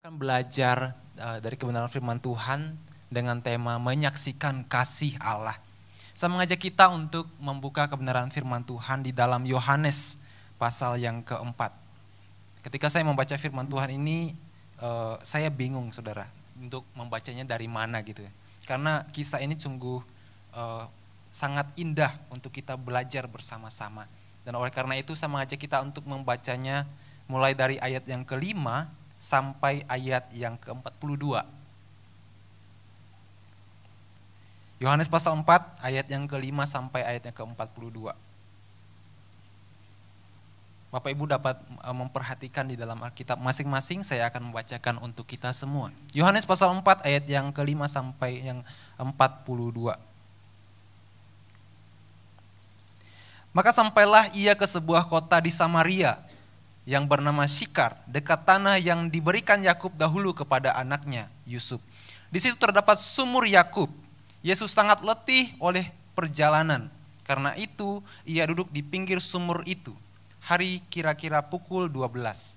Akan belajar dari kebenaran firman Tuhan dengan tema menyaksikan kasih Allah. Saya mengajak kita untuk membuka kebenaran firman Tuhan di dalam Yohanes pasal yang keempat. Ketika saya membaca firman Tuhan ini, saya bingung saudara untuk membacanya dari mana gitu ya. Karena kisah ini sungguh sangat indah untuk kita belajar bersama-sama. Dan oleh karena itu saya mengajak kita untuk membacanya mulai dari ayat yang kelima sampai ayat yang ke-42. Yohanes pasal 4 ayat yang kelima sampai ayat yang ke-42. Bapak Ibu dapat memperhatikan di dalam Alkitab masing-masing, saya akan membacakan untuk kita semua. Yohanes pasal 4 ayat yang kelima sampai yang 42. Maka sampailah ia ke sebuah kota di Samaria yang bernama Syikar, dekat tanah yang diberikan Yakub dahulu kepada anaknya Yusuf. Di situ terdapat sumur Yakub. Yesus sangat letih oleh perjalanan. Karena itu ia duduk di pinggir sumur itu. Hari kira-kira pukul 12.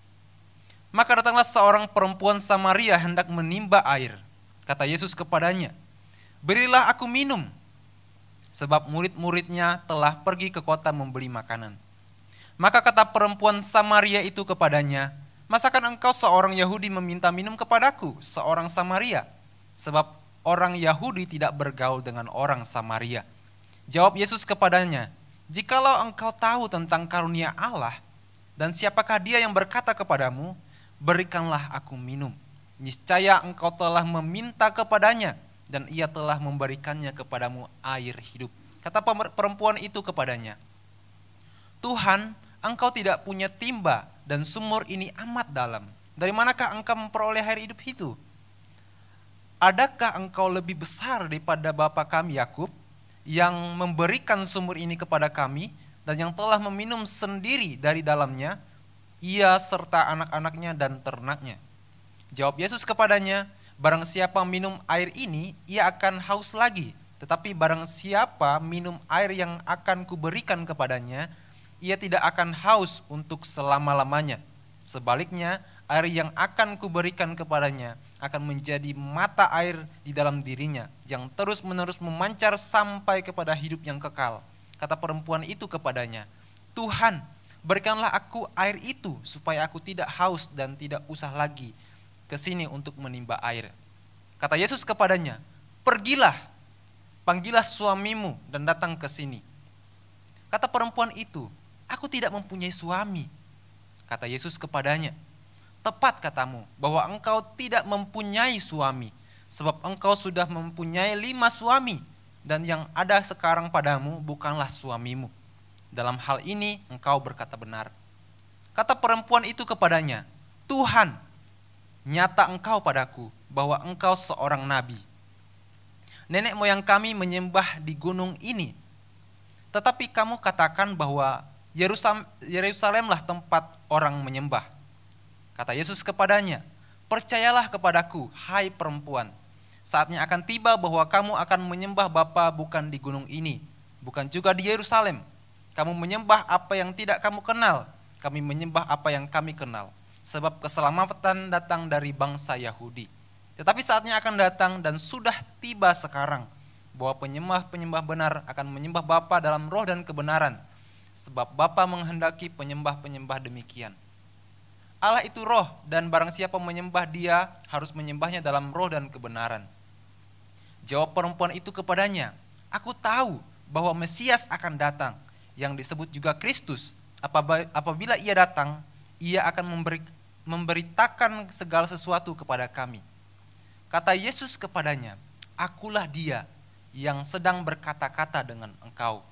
Maka datanglah seorang perempuan Samaria hendak menimba air. Kata Yesus kepadanya, "Berilah aku minum." Sebab murid-muridnya telah pergi ke kota membeli makanan. Maka kata perempuan Samaria itu kepadanya, "Masakan engkau seorang Yahudi meminta minum kepadaku, seorang Samaria? Sebab orang Yahudi tidak bergaul dengan orang Samaria." Jawab Yesus kepadanya, "Jikalau engkau tahu tentang karunia Allah, dan siapakah dia yang berkata kepadamu, berikanlah aku minum. Niscaya engkau telah meminta kepadanya, dan ia telah memberikannya kepadamu air hidup." Kata perempuan itu kepadanya, "Tuhan, engkau tidak punya timba dan sumur ini amat dalam. Dari manakah engkau memperoleh air hidup itu? Adakah engkau lebih besar daripada bapa kami Yakub yang memberikan sumur ini kepada kami dan yang telah meminum sendiri dari dalamnya, ia serta anak-anaknya dan ternaknya?" Jawab Yesus kepadanya, "Barang siapa minum air ini, ia akan haus lagi. Tetapi barang siapa minum air yang akan kuberikan kepadanya, ia tidak akan haus untuk selama-lamanya. Sebaliknya, air yang akan kuberikan kepadanya akan menjadi mata air di dalam dirinya, yang terus-menerus memancar sampai kepada hidup yang kekal." Kata perempuan itu kepadanya, "Tuhan, berikanlah aku air itu, supaya aku tidak haus dan tidak usah lagi ke sini untuk menimba air." Kata Yesus kepadanya, "Pergilah, panggillah suamimu dan datang ke sini." Kata perempuan itu, "Aku tidak mempunyai suami." Kata Yesus kepadanya, "Tepat katamu bahwa engkau tidak mempunyai suami, sebab engkau sudah mempunyai 5 suami, dan yang ada sekarang padamu bukanlah suamimu. Dalam hal ini engkau berkata benar." Kata perempuan itu kepadanya, "Tuhan, nyata engkau padaku bahwa engkau seorang nabi. Nenek moyang kami menyembah di gunung ini, tetapi kamu katakan bahwa Yerusalemlah tempat orang menyembah." Kata Yesus kepadanya, "Percayalah kepadaku, hai perempuan, saatnya akan tiba bahwa kamu akan menyembah Bapa bukan di gunung ini, bukan juga di Yerusalem. Kamu menyembah apa yang tidak kamu kenal, kami menyembah apa yang kami kenal, sebab keselamatan datang dari bangsa Yahudi. Tetapi saatnya akan datang dan sudah tiba sekarang, bahwa penyembah-penyembah benar akan menyembah Bapa dalam roh dan kebenaran, sebab Bapa menghendaki penyembah-penyembah demikian. Allah itu roh, dan barang siapa menyembah Dia harus menyembahnya dalam roh dan kebenaran." Jawab perempuan itu kepadanya, "Aku tahu bahwa Mesias akan datang, yang disebut juga Kristus. Apabila ia datang, ia akan memberitakan segala sesuatu kepada kami." Kata Yesus kepadanya, "Akulah Dia yang sedang berkata-kata dengan engkau."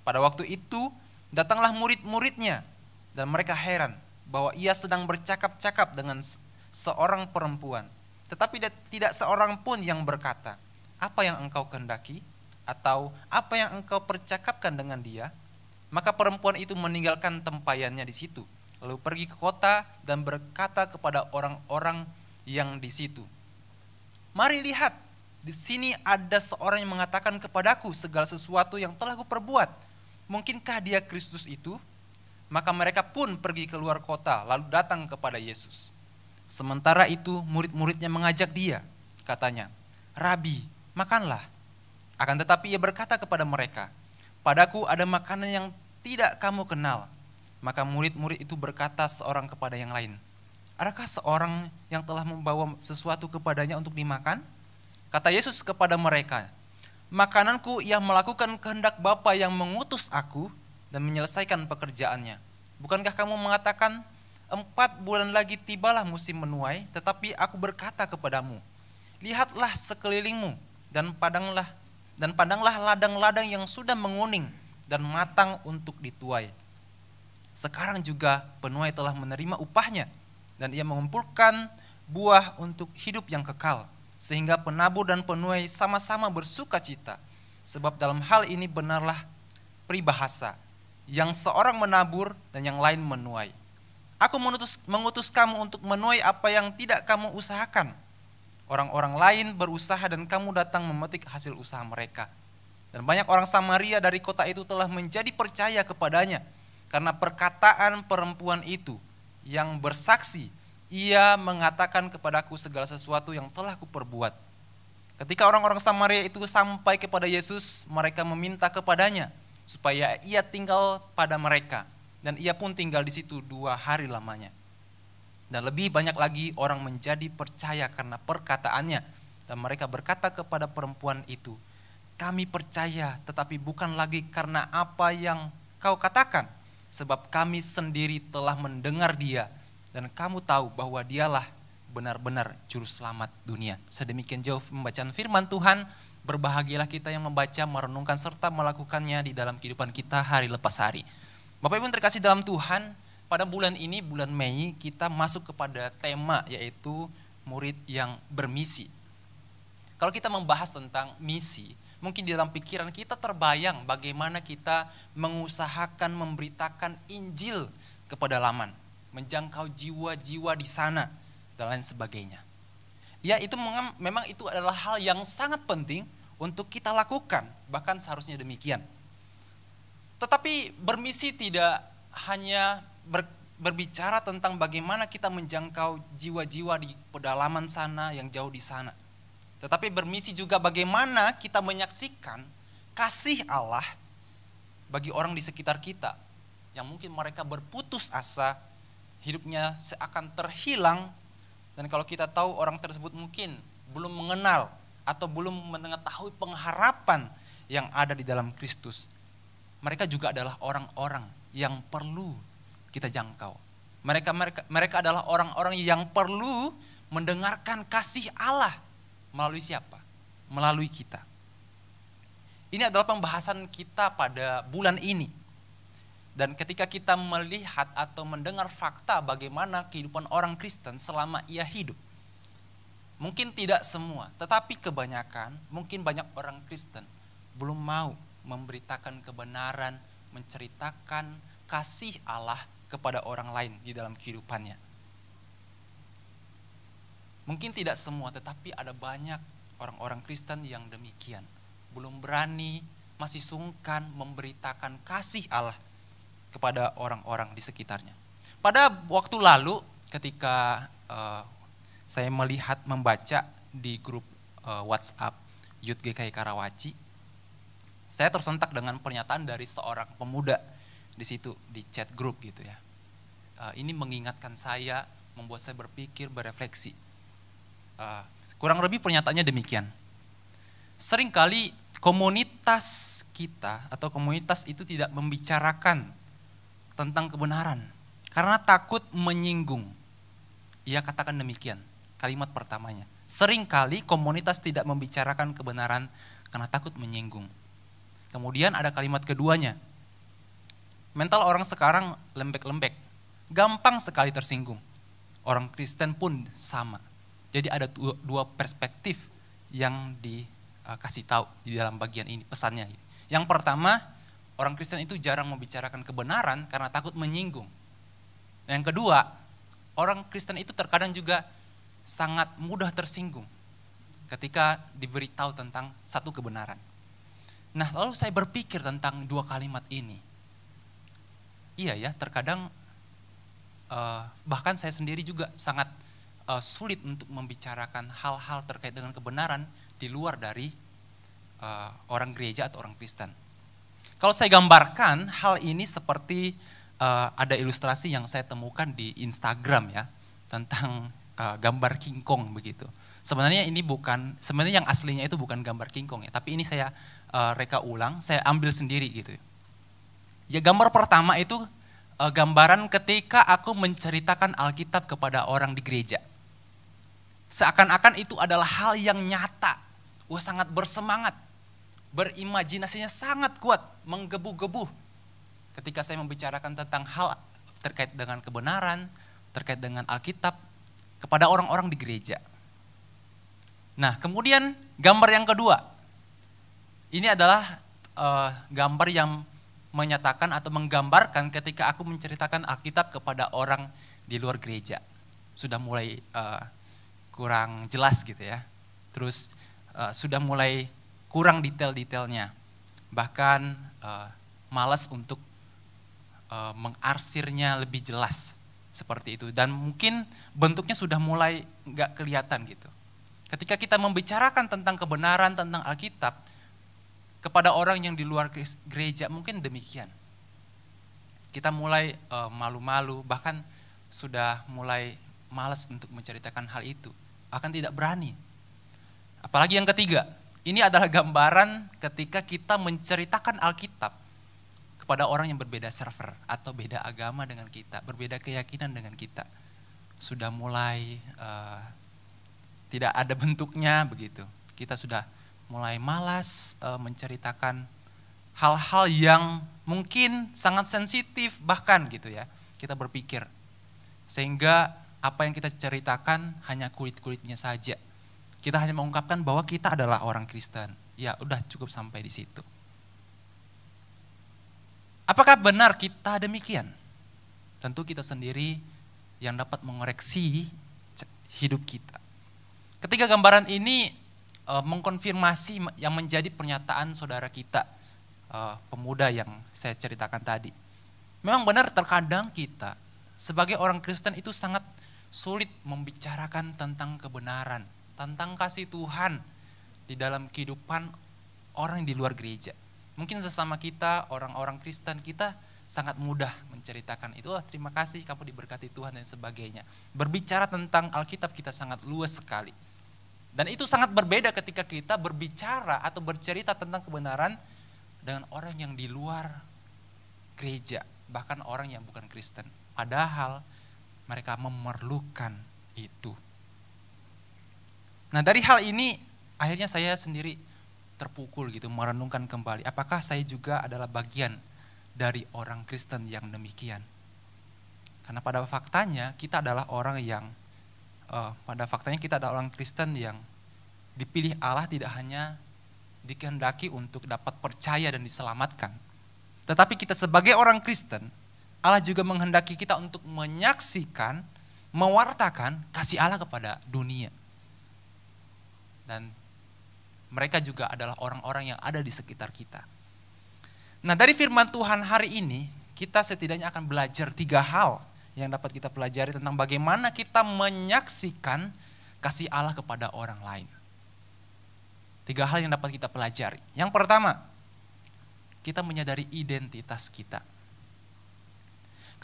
Pada waktu itu datanglah murid-muridnya, dan mereka heran bahwa ia sedang bercakap-cakap dengan seorang perempuan. Tetapi tidak seorang pun yang berkata, "Apa yang engkau kehendaki?" atau "Apa yang engkau percakapkan dengan dia?" Maka perempuan itu meninggalkan tempayannya di situ, lalu pergi ke kota dan berkata kepada orang-orang yang di situ, "Mari lihat, di sini ada seorang yang mengatakan kepadaku segala sesuatu yang telah kuperbuat. Mungkinkah dia Kristus itu?" Maka mereka pun pergi keluar kota lalu datang kepada Yesus. Sementara itu murid-muridnya mengajak dia, katanya, "Rabi, makanlah." Akan tetapi ia berkata kepada mereka, "Padaku ada makanan yang tidak kamu kenal." Maka murid-murid itu berkata seorang kepada yang lain, "Adakah seorang yang telah membawa sesuatu kepadanya untuk dimakan?" Kata Yesus kepada mereka, "Makananku yang melakukan kehendak Bapa yang mengutus aku dan menyelesaikan pekerjaannya. Bukankah kamu mengatakan, 4 bulan lagi tibalah musim menuai, tetapi aku berkata kepadamu, lihatlah sekelilingmu dan pandanglah ladang-ladang yang sudah menguning dan matang untuk dituai. Sekarang juga penuai telah menerima upahnya, dan ia mengumpulkan buah untuk hidup yang kekal, sehingga penabur dan penuai sama-sama bersuka cita. Sebab dalam hal ini benarlah peribahasa, yang seorang menabur dan yang lain menuai. Aku mengutus kamu untuk menuai apa yang tidak kamu usahakan. Orang-orang lain berusaha dan kamu datang memetik hasil usaha mereka." Dan banyak orang Samaria dari kota itu telah menjadi percaya kepadanya karena perkataan perempuan itu yang bersaksi, "Ia mengatakan kepadaku segala sesuatu yang telah kuperbuat." Ketika orang-orang Samaria itu sampai kepada Yesus, mereka meminta kepadanya supaya ia tinggal pada mereka, dan ia pun tinggal di situ 2 hari lamanya. Dan lebih banyak lagi orang menjadi percaya karena perkataannya, dan mereka berkata kepada perempuan itu, "Kami percaya, tetapi bukan lagi karena apa yang kau katakan, sebab kami sendiri telah mendengar dia, dan kamu tahu bahwa dialah benar-benar juru selamat dunia." Sedemikian jauh pembacaan firman Tuhan. Berbahagialah kita yang membaca, merenungkan, serta melakukannya di dalam kehidupan kita hari lepas hari. Bapak Ibu yang terkasih dalam Tuhan, pada bulan ini, bulan Mei, kita masuk kepada tema yaitu murid yang bermisi. Kalau kita membahas tentang misi, mungkin di dalam pikiran kita terbayang bagaimana kita mengusahakan memberitakan Injil ke pedalaman, menjangkau jiwa-jiwa di sana, dan lain sebagainya. Ya, itu memang itu adalah hal yang sangat penting untuk kita lakukan, bahkan seharusnya demikian. Tetapi bermisi tidak hanya berbicara tentang bagaimana kita menjangkau jiwa-jiwa di pedalaman sana, yang jauh di sana. Tetapi bermisi juga bagaimana kita menyaksikan kasih Allah bagi orang di sekitar kita, yang mungkin mereka berputus asa, hidupnya seakan terhilang. Dan kalau kita tahu orang tersebut mungkin belum mengenal atau belum mengetahui pengharapan yang ada di dalam Kristus, mereka juga adalah orang-orang yang perlu kita jangkau. Mereka adalah orang-orang yang perlu mendengarkan kasih Allah. Melalui siapa? Melalui kita. Ini adalah pembahasan kita pada bulan ini. Dan ketika kita melihat atau mendengar fakta bagaimana kehidupan orang Kristen selama ia hidup, mungkin tidak semua, tetapi kebanyakan, mungkin banyak orang Kristen belum mau memberitakan kebenaran, menceritakan kasih Allah kepada orang lain di dalam kehidupannya. Mungkin tidak semua, tetapi ada banyak orang-orang Kristen yang demikian. Belum berani, masih sungkan memberitakan kasih Allah kepada orang-orang di sekitarnya. Pada waktu lalu ketika saya membaca di grup WhatsApp Youth GKI Karawaci, saya tersentak dengan pernyataan dari seorang pemuda di situ, di chat grup gitu ya. Ini mengingatkan saya, membuat saya berpikir, berefleksi. Kurang lebih pernyataannya demikian. Seringkali komunitas kita atau komunitas itu tidak membicarakan tentang kebenaran karena takut menyinggung. Ia katakan demikian, kalimat pertamanya. Seringkali komunitas tidak membicarakan kebenaran karena takut menyinggung. Kemudian ada kalimat keduanya. Mental orang sekarang lembek-lembek, gampang sekali tersinggung. Orang Kristen pun sama. Jadi ada dua perspektif yang dikasih tahu di dalam bagian ini, pesannya. Yang pertama, orang Kristen itu jarang membicarakan kebenaran karena takut menyinggung. Yang kedua, orang Kristen itu terkadang juga sangat mudah tersinggung ketika diberitahu tentang satu kebenaran. Nah, lalu saya berpikir tentang dua kalimat ini. Iya ya, terkadang bahkan saya sendiri juga sangat sulit untuk membicarakan hal-hal terkait dengan kebenaran di luar dari orang gereja atau orang Kristen. Kalau saya gambarkan hal ini seperti ada ilustrasi yang saya temukan di Instagram ya, tentang gambar King Kong begitu. Sebenarnya yang aslinya itu bukan gambar King Kong ya, tapi ini saya reka ulang, saya ambil sendiri gitu. Ya, gambar pertama itu gambaran ketika aku menceritakan Alkitab kepada orang di gereja. Seakan-akan itu adalah hal yang nyata, sangat bersemangat, berimajinasinya sangat kuat, menggebu-gebu. Ketika saya membicarakan tentang hal terkait dengan kebenaran, terkait dengan Alkitab, kepada orang-orang di gereja. Nah, kemudian gambar yang kedua, ini adalah gambar yang menyatakan atau menggambarkan ketika aku menceritakan Alkitab kepada orang di luar gereja. Sudah mulai kurang jelas gitu ya. Terus sudah mulai kurang detail-detailnya. Bahkan malas untuk mengarsirnya lebih jelas seperti itu. Dan mungkin bentuknya sudah mulai nggak kelihatan gitu. Ketika kita membicarakan tentang kebenaran, tentang Alkitab, kepada orang yang di luar gereja mungkin demikian. Kita mulai malu-malu, bahkan sudah mulai malas untuk menceritakan hal itu. Bahkan tidak berani. Apalagi yang ketiga, ini adalah gambaran ketika kita menceritakan Alkitab kepada orang yang berbeda server atau beda agama dengan kita, berbeda keyakinan dengan kita. Sudah mulai tidak ada bentuknya begitu. Kita sudah mulai malas menceritakan hal-hal yang mungkin sangat sensitif bahkan gitu ya. Kita berpikir sehingga apa yang kita ceritakan hanya kulit-kulitnya saja. Kita hanya mengungkapkan bahwa kita adalah orang Kristen. Ya, udah cukup sampai di situ. Apakah benar kita demikian? Tentu kita sendiri yang dapat mengoreksi hidup kita. Ketika gambaran ini mengkonfirmasi yang menjadi pernyataan saudara kita, pemuda yang saya ceritakan tadi. Memang benar terkadang kita sebagai orang Kristen itu sangat sulit membicarakan tentang kebenaran, tentang kasih Tuhan di dalam kehidupan orang di luar gereja. Mungkin sesama kita, orang-orang Kristen, kita sangat mudah menceritakan itu, terima kasih kamu diberkati Tuhan dan sebagainya. Berbicara tentang Alkitab kita sangat luas sekali. Dan itu sangat berbeda ketika kita berbicara atau bercerita tentang kebenaran dengan orang yang di luar gereja, bahkan orang yang bukan Kristen. Padahal mereka memerlukan itu. Nah, dari hal ini akhirnya saya sendiri terpukul gitu merenungkan kembali, apakah saya juga adalah bagian dari orang Kristen yang demikian? Karena pada faktanya kita adalah orang Kristen yang dipilih Allah tidak hanya dikehendaki untuk dapat percaya dan diselamatkan, tetapi kita sebagai orang Kristen, Allah juga menghendaki kita untuk menyaksikan, mewartakan kasih Allah kepada dunia. Dan mereka juga adalah orang-orang yang ada di sekitar kita. Nah, dari firman Tuhan hari ini, kita setidaknya akan belajar 3 hal yang dapat kita pelajari tentang bagaimana kita menyaksikan kasih Allah kepada orang lain. 3 hal yang dapat kita pelajari. Yang pertama, kita menyadari identitas kita.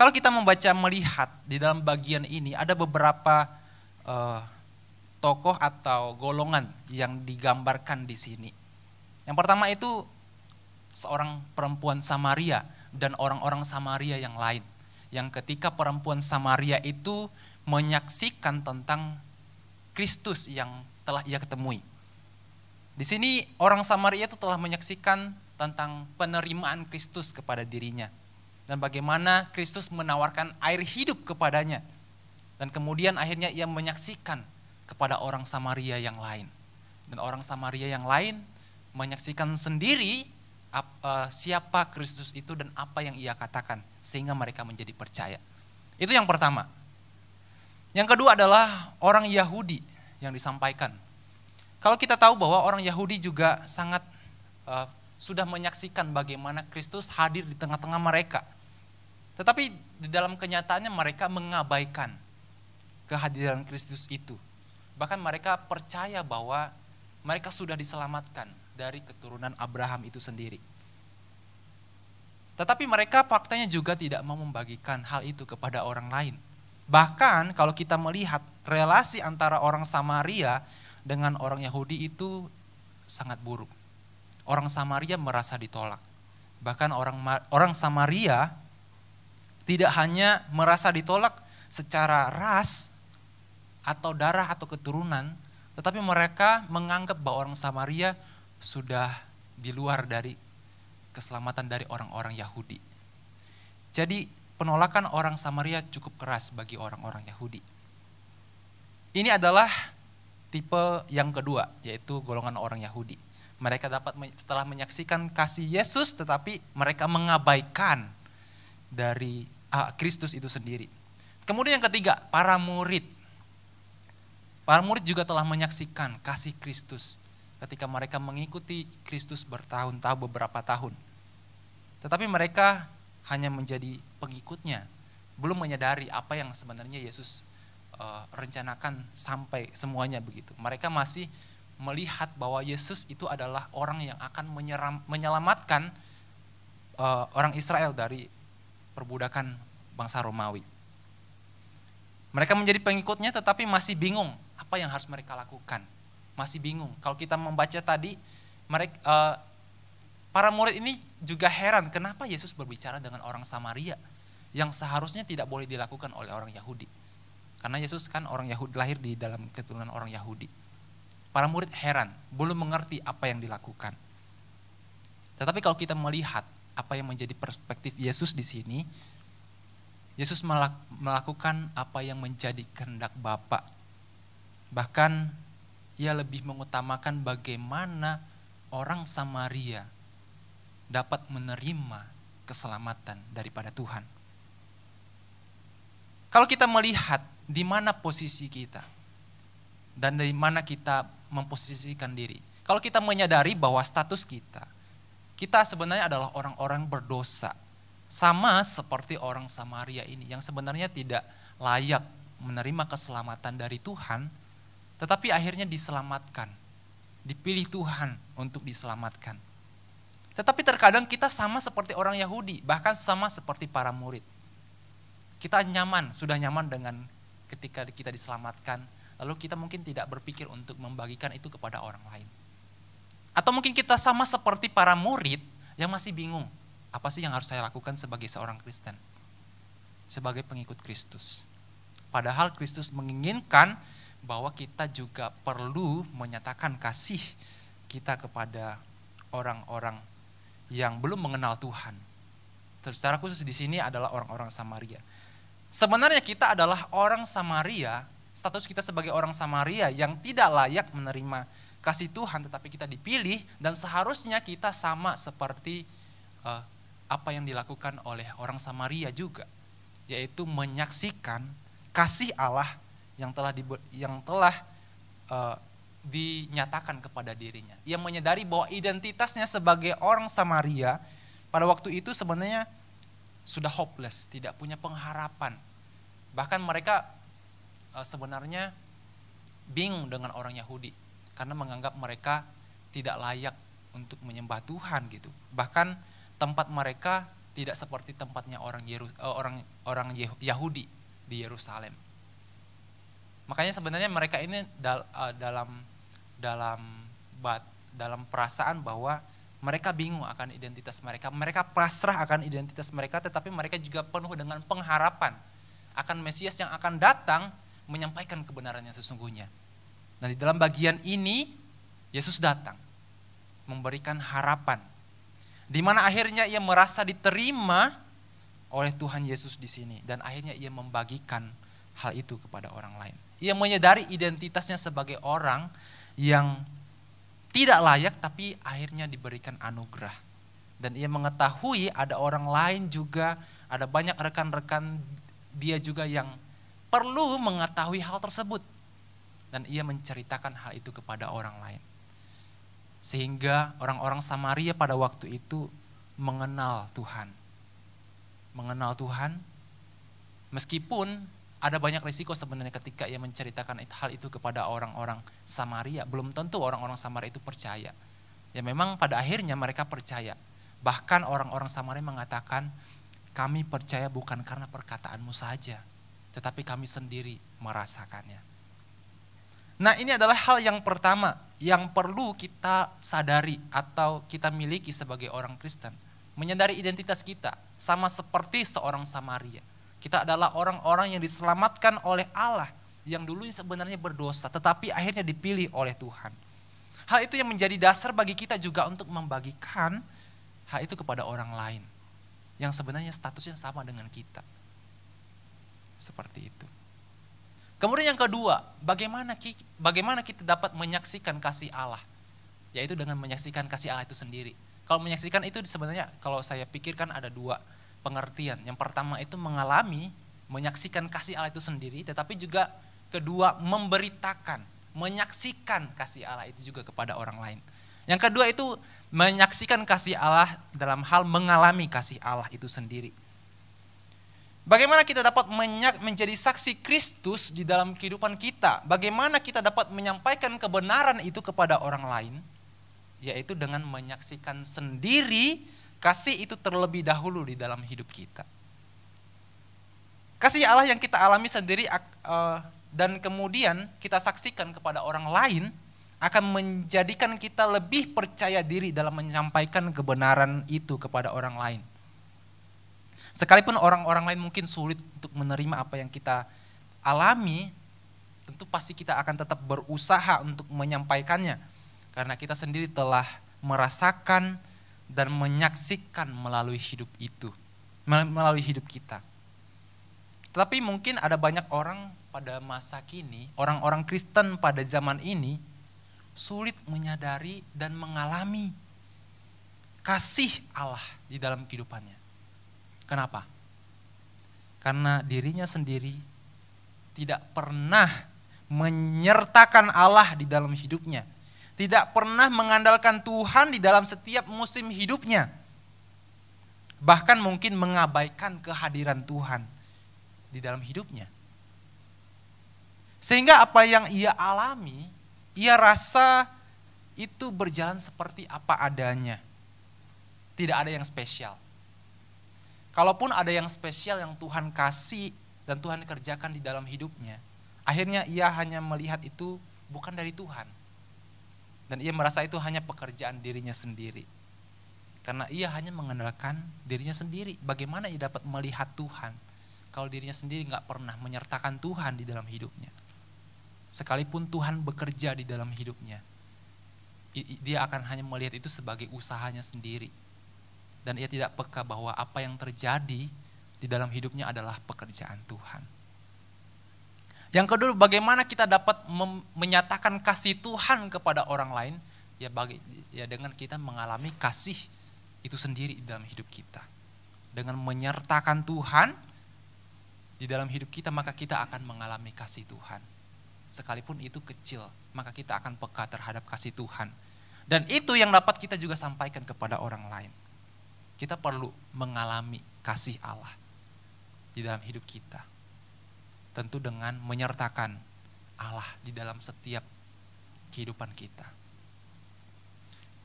Kalau kita melihat di dalam bagian ini ada beberapa tokoh atau golongan yang digambarkan di sini. Yang pertama itu seorang perempuan Samaria dan orang-orang Samaria yang lain. Yang ketika perempuan Samaria itu menyaksikan tentang Kristus yang telah ia ketemui. Di sini orang Samaria itu telah menyaksikan tentang penerimaan Kristus kepada dirinya. Dan bagaimana Kristus menawarkan air hidup kepadanya. Dan kemudian akhirnya ia menyaksikan kepada orang Samaria yang lain. Dan orang Samaria yang lain menyaksikan sendiri siapa Kristus itu dan apa yang ia katakan. Sehingga mereka menjadi percaya. Itu yang pertama. Yang kedua adalah orang Yahudi yang disampaikan. Kalau kita tahu bahwa orang Yahudi juga sangat sudah menyaksikan bagaimana Kristus hadir di tengah-tengah mereka. Tetapi di dalam kenyataannya mereka mengabaikan kehadiran Kristus itu. Bahkan mereka percaya bahwa mereka sudah diselamatkan dari keturunan Abraham itu sendiri. Tetapi mereka faktanya juga tidak mau membagikan hal itu kepada orang lain. Bahkan kalau kita melihat relasi antara orang Samaria dengan orang Yahudi itu sangat buruk. Orang Samaria merasa ditolak. Bahkan orang Samaria tidak hanya merasa ditolak secara ras atau darah atau keturunan, tetapi mereka menganggap bahwa orang Samaria sudah di luar dari keselamatan dari orang-orang Yahudi. Jadi penolakan orang Samaria cukup keras bagi orang-orang Yahudi. Ini adalah tipe yang kedua, yaitu golongan orang Yahudi. Mereka setelah menyaksikan kasih Yesus, tetapi mereka mengabaikan dari Kristus itu sendiri. Kemudian yang ketiga, para murid. Para murid juga telah menyaksikan kasih Kristus ketika mereka mengikuti Kristus bertahun-tahun, beberapa tahun. Tetapi mereka hanya menjadi pengikutnya, belum menyadari apa yang sebenarnya Yesus rencanakan sampai semuanya begitu. Mereka masih melihat bahwa Yesus itu adalah orang yang akan menyelamatkan orang Israel dari perbudakan bangsa Romawi. Mereka menjadi pengikutnya tetapi masih bingung apa yang harus mereka lakukan. Masih bingung. Kalau kita membaca tadi, para murid ini juga heran kenapa Yesus berbicara dengan orang Samaria yang seharusnya tidak boleh dilakukan oleh orang Yahudi. Karena Yesus kan orang Yahudi, lahir di dalam keturunan orang Yahudi. Para murid heran, belum mengerti apa yang dilakukan. Tetapi kalau kita melihat apa yang menjadi perspektif Yesus di sini, Yesus melakukan apa yang menjadi kehendak Bapa. Bahkan ia lebih mengutamakan bagaimana orang Samaria dapat menerima keselamatan daripada Tuhan. Kalau kita melihat di mana posisi kita dan dari mana kita memposisikan diri. Kalau kita menyadari bahwa status kita sebenarnya adalah orang-orang berdosa. Sama seperti orang Samaria ini yang sebenarnya tidak layak menerima keselamatan dari Tuhan, tetapi akhirnya diselamatkan. Dipilih Tuhan untuk diselamatkan. Tetapi terkadang kita sama seperti orang Yahudi, bahkan sama seperti para murid. Kita sudah nyaman dengan ketika kita diselamatkan, lalu kita mungkin tidak berpikir untuk membagikan itu kepada orang lain. Atau mungkin kita sama seperti para murid yang masih bingung, apa sih yang harus saya lakukan sebagai seorang Kristen? Sebagai pengikut Kristus. Padahal Kristus menginginkan bahwa kita juga perlu menyatakan kasih kita kepada orang-orang yang belum mengenal Tuhan. Secara khusus di sini adalah orang-orang Samaria. Sebenarnya kita adalah orang Samaria, status kita sebagai orang Samaria yang tidak layak menerima kasih Tuhan, tetapi kita dipilih dan seharusnya kita sama seperti apa yang dilakukan oleh orang Samaria juga, yaitu menyaksikan kasih Allah yang telah dinyatakan kepada dirinya. Ia menyadari bahwa identitasnya sebagai orang Samaria pada waktu itu sebenarnya sudah hopeless, tidak punya pengharapan. Bahkan mereka sebenarnya bingung dengan orang Yahudi karena menganggap mereka tidak layak untuk menyembah Tuhan gitu. Bahkan tempat mereka tidak seperti tempatnya orang Yahudi di Yerusalem. Makanya sebenarnya mereka ini dalam perasaan bahwa mereka bingung akan identitas mereka. Mereka pasrah akan identitas mereka, tetapi mereka juga penuh dengan pengharapan akan Mesias yang akan datang menyampaikan kebenaran yang sesungguhnya. Nah, di dalam bagian ini Yesus datang memberikan harapan, di mana akhirnya ia merasa diterima oleh Tuhan Yesus di sini dan akhirnya ia membagikan hal itu kepada orang lain. Ia menyadari identitasnya sebagai orang yang tidak layak tapi akhirnya diberikan anugerah. Dan ia mengetahui ada orang lain juga, ada banyak rekan-rekan dia juga yang perlu mengetahui hal tersebut. Dan ia menceritakan hal itu kepada orang lain. Sehingga orang-orang Samaria pada waktu itu mengenal Tuhan. Mengenal Tuhan meskipun ada banyak risiko sebenarnya ketika ia menceritakan hal itu kepada orang-orang Samaria. Belum tentu orang-orang Samaria itu percaya. Ya memang pada akhirnya mereka percaya. Bahkan orang-orang Samaria mengatakan, kami percaya bukan karena perkataanmu saja, tetapi kami sendiri merasakannya. Nah, ini adalah hal yang pertama yang perlu kita sadari atau kita miliki sebagai orang Kristen. Menyadari identitas kita, sama seperti seorang Samaria. Kita adalah orang-orang yang diselamatkan oleh Allah, yang dulunya sebenarnya berdosa, tetapi akhirnya dipilih oleh Tuhan. Hal itu yang menjadi dasar bagi kita juga untuk membagikan hal itu kepada orang lain, yang sebenarnya statusnya sama dengan kita. Seperti itu. Kemudian yang kedua, bagaimana kita dapat menyaksikan kasih Allah? Yaitu dengan menyaksikan kasih Allah itu sendiri. Kalau menyaksikan itu sebenarnya kalau saya pikirkan ada dua pengertian. Yang pertama itu menyaksikan kasih Allah itu sendiri, tetapi juga kedua memberitakan, menyaksikan kasih Allah itu juga kepada orang lain. Yang kedua itu menyaksikan kasih Allah dalam hal mengalami kasih Allah itu sendiri. Bagaimana kita dapat menjadi saksi Kristus di dalam kehidupan kita? Bagaimana kita dapat menyampaikan kebenaran itu kepada orang lain? Yaitu dengan menyaksikan sendiri kasih itu terlebih dahulu di dalam hidup kita. Kasih Allah yang kita alami sendiri dan kemudian kita saksikan kepada orang lain akan menjadikan kita lebih percaya diri dalam menyampaikan kebenaran itu kepada orang lain. Sekalipun orang-orang lain mungkin sulit untuk menerima apa yang kita alami, tentu pasti kita akan tetap berusaha untuk menyampaikannya. Karena kita sendiri telah merasakan dan menyaksikan melalui hidup itu, melalui hidup kita. Tetapi mungkin ada banyak orang pada masa kini, orang-orang Kristen pada zaman ini, sulit menyadari dan mengalami kasih Allah di dalam kehidupannya. Kenapa? Karena dirinya sendiri tidak pernah menyertakan Allah di dalam hidupnya. Tidak pernah mengandalkan Tuhan di dalam setiap musim hidupnya. Bahkan mungkin mengabaikan kehadiran Tuhan di dalam hidupnya. Sehingga apa yang ia alami, ia rasa itu berjalan seperti apa adanya. Tidak ada yang spesial. Kalaupun ada yang spesial yang Tuhan kasih dan Tuhan kerjakan di dalam hidupnya, akhirnya ia hanya melihat itu bukan dari Tuhan. Dan ia merasa itu hanya pekerjaan dirinya sendiri. Karena ia hanya mengandalkan dirinya sendiri. Bagaimana ia dapat melihat Tuhan kalau dirinya sendiri gak pernah menyertakan Tuhan di dalam hidupnya. Sekalipun Tuhan bekerja di dalam hidupnya, dia akan hanya melihat itu sebagai usahanya sendiri. Dan ia tidak peka bahwa apa yang terjadi di dalam hidupnya adalah pekerjaan Tuhan. Yang kedua, bagaimana kita dapat menyatakan kasih Tuhan kepada orang lain? Ya dengan kita mengalami kasih itu sendiri di dalam hidup kita. Dengan menyertakan Tuhan di dalam hidup kita, maka kita akan mengalami kasih Tuhan. Sekalipun itu kecil, maka kita akan peka terhadap kasih Tuhan. Dan itu yang dapat kita juga sampaikan kepada orang lain. Kita perlu mengalami kasih Allah di dalam hidup kita. Tentu dengan menyertakan Allah di dalam setiap kehidupan kita.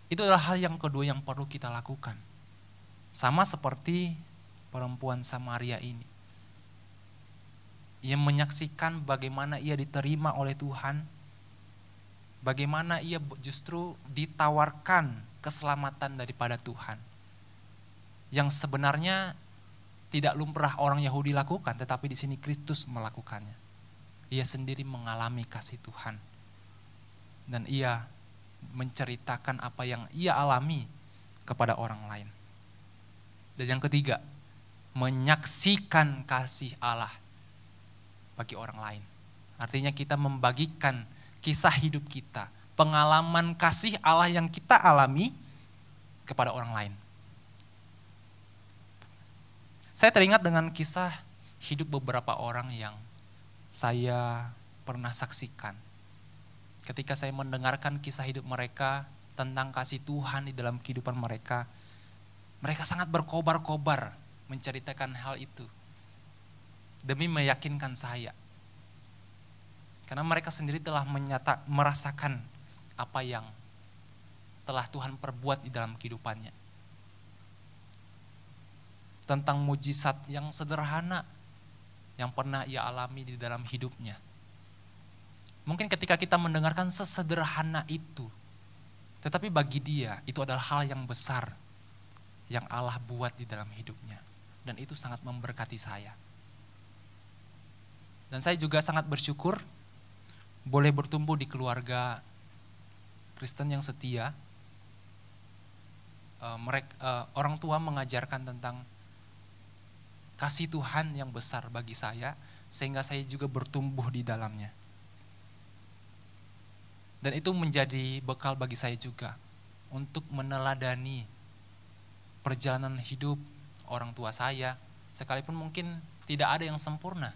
Itu adalah hal yang kedua yang perlu kita lakukan. Sama seperti perempuan Samaria ini. Ia menyaksikan bagaimana ia diterima oleh Tuhan. Bagaimana ia justru ditawarkan keselamatan daripada Tuhan. Yang sebenarnya tidak lumrah orang Yahudi lakukan, tetapi di sini Kristus melakukannya. Ia sendiri mengalami kasih Tuhan. Dan ia menceritakan apa yang ia alami kepada orang lain. Dan yang ketiga, menyaksikan kasih Allah bagi orang lain. Artinya kita membagikan kisah hidup kita, pengalaman kasih Allah yang kita alami kepada orang lain. Saya teringat dengan kisah hidup beberapa orang yang saya pernah saksikan. Ketika saya mendengarkan kisah hidup mereka tentang kasih Tuhan di dalam kehidupan mereka, mereka sangat berkobar-kobar menceritakan hal itu. demi meyakinkan saya. Karena mereka sendiri telah merasakan apa yang telah Tuhan perbuat di dalam kehidupannya. Tentang mujizat yang sederhana yang pernah ia alami di dalam hidupnya. Mungkin ketika kita mendengarkan sesederhana itu, tetapi bagi dia itu adalah hal yang besar yang Allah buat di dalam hidupnya. Dan itu sangat memberkati saya. Dan saya juga sangat bersyukur boleh bertumbuh di keluarga Kristen yang setia. Orang tua mengajarkan tentang kasih Tuhan yang besar bagi saya, sehingga saya juga bertumbuh di dalamnya. Dan itu menjadi bekal bagi saya juga untuk meneladani perjalanan hidup orang tua saya, sekalipun mungkin tidak ada yang sempurna.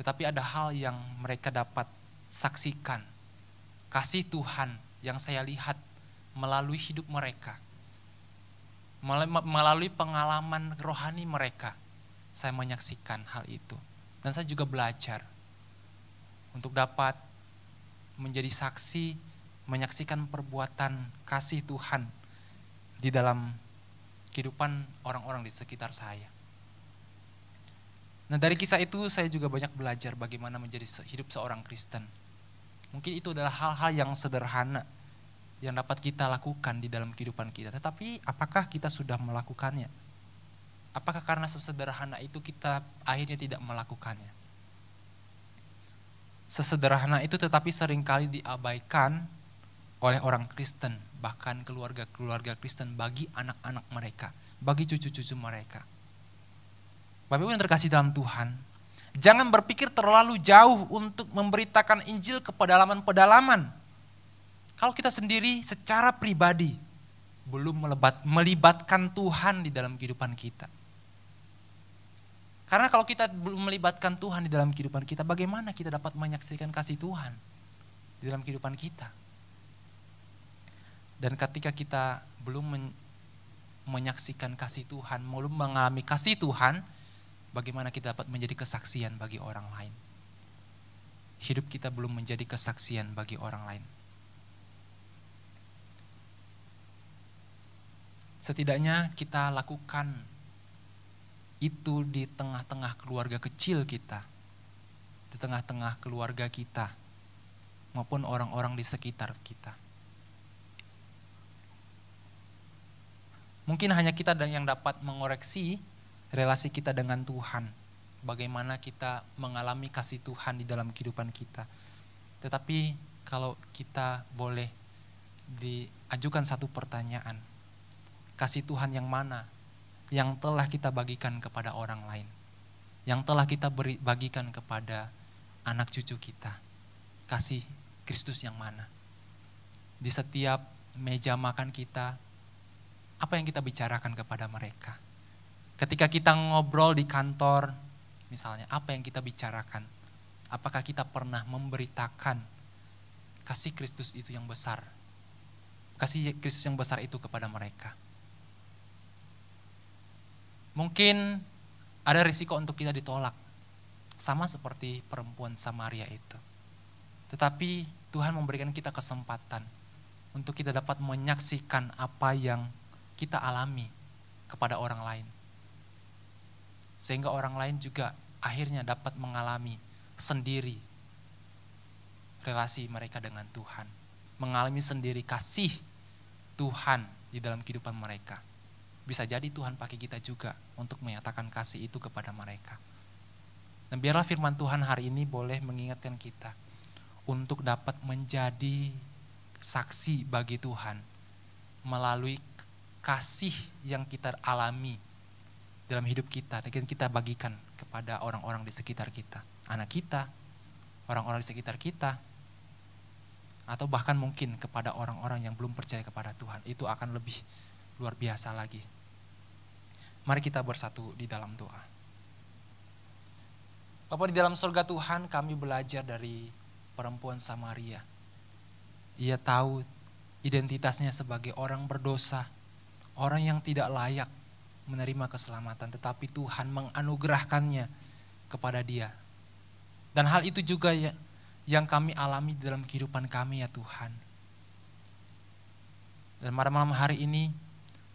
Tetapi ada hal yang mereka dapat saksikan, kasih Tuhan yang saya lihat melalui hidup mereka, melalui pengalaman rohani mereka. Saya menyaksikan hal itu. Dan saya juga belajar untuk dapat menjadi saksi, menyaksikan perbuatan kasih Tuhan di dalam kehidupan orang-orang di sekitar saya. Nah, dari kisah itu saya juga banyak belajar bagaimana menjadi hidup seorang Kristen. Mungkin itu adalah hal-hal yang sederhana yang dapat kita lakukan di dalam kehidupan kita. Tetapi apakah kita sudah melakukannya? Apakah karena sesederhana itu kita akhirnya tidak melakukannya? Sesederhana itu tetapi seringkali diabaikan oleh orang Kristen, bahkan keluarga-keluarga Kristen bagi anak-anak mereka, bagi cucu-cucu mereka. Bapak Ibu yang terkasih dalam Tuhan, jangan berpikir terlalu jauh untuk memberitakan Injil ke pedalaman-pedalaman. Kalau kita sendiri secara pribadi belum melibatkan Tuhan di dalam kehidupan kita. Karena kalau kita belum melibatkan Tuhan di dalam kehidupan kita, bagaimana kita dapat menyaksikan kasih Tuhan di dalam kehidupan kita? Dan ketika kita belum menyaksikan kasih Tuhan, belum mengalami kasih Tuhan, bagaimana kita dapat menjadi kesaksian bagi orang lain? Hidup kita belum menjadi kesaksian bagi orang lain. Setidaknya kita lakukan itu di tengah-tengah keluarga kecil kita, di tengah-tengah keluarga kita, maupun orang-orang di sekitar kita. Mungkin hanya kita yang dapat mengoreksi relasi kita dengan Tuhan, bagaimana kita mengalami kasih Tuhan di dalam kehidupan kita. Tetapi kalau kita boleh diajukan satu pertanyaan, kasih Tuhan yang mana yang telah kita bagikan kepada orang lain, yang telah kita bagikan kepada anak cucu kita? Kasih Kristus yang mana? Di setiap meja makan kita, apa yang kita bicarakan kepada mereka? Ketika kita ngobrol di kantor, misalnya, apa yang kita bicarakan? Apakah kita pernah memberitakan kasih Kristus itu yang besar? Kasih Kristus yang besar itu kepada mereka? Mungkin ada risiko untuk kita ditolak, sama seperti perempuan Samaria itu. Tetapi Tuhan memberikan kita kesempatan untuk kita dapat menyaksikan apa yang kita alami kepada orang lain. Sehingga orang lain juga akhirnya dapat mengalami sendiri relasi mereka dengan Tuhan. Mengalami sendiri kasih Tuhan di dalam kehidupan mereka. Bisa jadi Tuhan pakai kita juga untuk menyatakan kasih itu kepada mereka. Dan biarlah firman Tuhan hari ini boleh mengingatkan kita untuk dapat menjadi saksi bagi Tuhan melalui kasih yang kita alami dalam hidup kita dan kita bagikan kepada orang-orang di sekitar kita, anak kita, orang-orang di sekitar kita, atau bahkan mungkin kepada orang-orang yang belum percaya kepada Tuhan. Itu akan lebih luar biasa lagi. Mari kita bersatu di dalam doa. Bapa di dalam surga Tuhan, kami belajar dari perempuan Samaria. Ia tahu identitasnya sebagai orang berdosa, orang yang tidak layak menerima keselamatan, tetapi Tuhan menganugerahkannya kepada Dia. Dan hal itu juga yang kami alami dalam kehidupan kami ya Tuhan. Dan pada malam hari ini,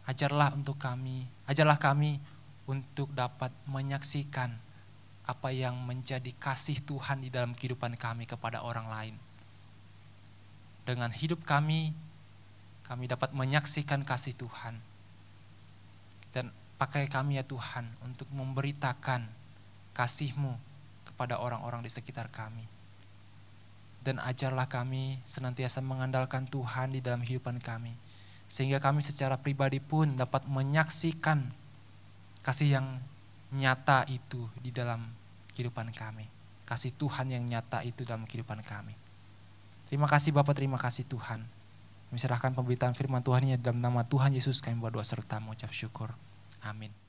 ajarlah kami untuk dapat menyaksikan apa yang menjadi kasih Tuhan di dalam kehidupan kami kepada orang lain. Dengan hidup kami dapat menyaksikan kasih Tuhan. Dan pakai kami ya Tuhan untuk memberitakan kasih-Mu kepada orang-orang di sekitar kami. Dan ajarlah kami senantiasa mengandalkan Tuhan di dalam kehidupan kami. Sehingga kami secara pribadi pun dapat menyaksikan kasih yang nyata itu di dalam kehidupan kami. Kasih Tuhan yang nyata itu dalam kehidupan kami. Terima kasih Bapak, terima kasih Tuhan. Kami serahkan pemberitaan firman Tuhan ini dalam nama Tuhan Yesus kami berdoa serta mengucap syukur. Amin.